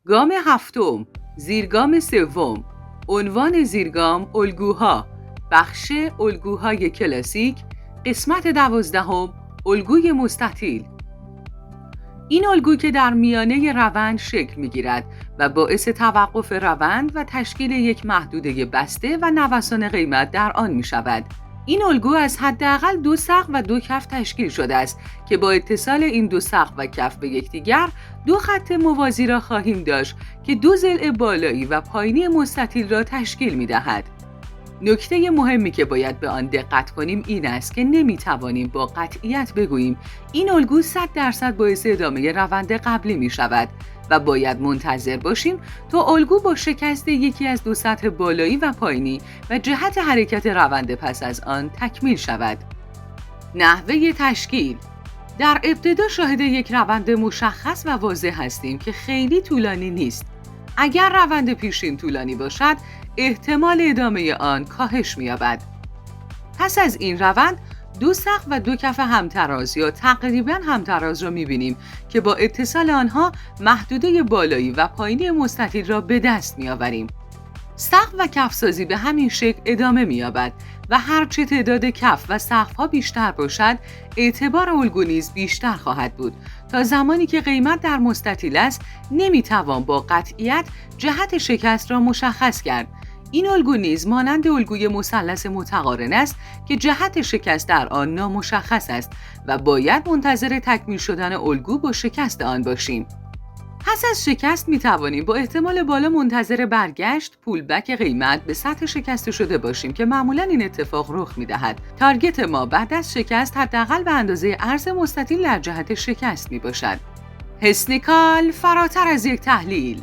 گام هفتم، زیرگام سوم. عنوان زیرگام: الگوها. بخش: الگوهای کلاسیک. قسمت 12: الگوی مستطیل. این الگو که در میانه روند شکل می‌گیرد و باعث توقف روند و تشکیل یک محدوده بسته و نوسان قیمت در آن می‌شود. این الگو از حداقل 2 سقف و 2 کف تشکیل شده است که با اتصال این 2 سقف و کف به یکدیگر 2 خط موازی را خواهیم داشت که 2 ضلع بالایی و پایینی مستطیل را تشکیل می‌دهد. نکته مهمی که باید به آن دقت کنیم این است که نمی‌توانیم با قطعیت بگوییم این الگو 100% باعث ادامه روند قبلی می‌شود و باید منتظر باشیم تا الگو با شکست یکی از 2 سطح بالایی و پایینی و جهت حرکت روند پس از آن تکمیل شود. نحوه تشکیل: در ابتدا شاهد یک روند مشخص و واضح هستیم که خیلی طولانی نیست. اگر روند پیشین طولانی باشد، احتمال ادامه آن کاهش می‌یابد. پس از این روند 2 سقف و 2 کف همتراز یا تقریباً همتراز را می‌بینیم که با اتصال آنها محدوده بالایی و پایینی مستطیل را به دست می‌آوریم. سقف و کف سازی به همین شکل ادامه می‌یابد و هرچه تعداد کف و سقف‌ها بیشتر باشد، اعتبار الگو نیز بیشتر خواهد بود. تا زمانی که قیمت در مستطیل است، نمی‌توان با قطعیت جهت شکست را مشخص کرد. این الگو نیز مانند الگوی مثلث متقارن است که جهت شکست در آن نامشخص است و باید منتظر تکمیل شدن الگو با شکست آن باشیم. پس از شکست می توانیم با احتمال بالا منتظر برگشت پولبک قیمت به سطح شکسته شده باشیم که معمولاً این اتفاق رخ می دهد. تارگت ما بعد از شکست حداقل به اندازه عرض مستطیل در جهت شکست می باشد. هسنیکال فراتر از یک تحلیل.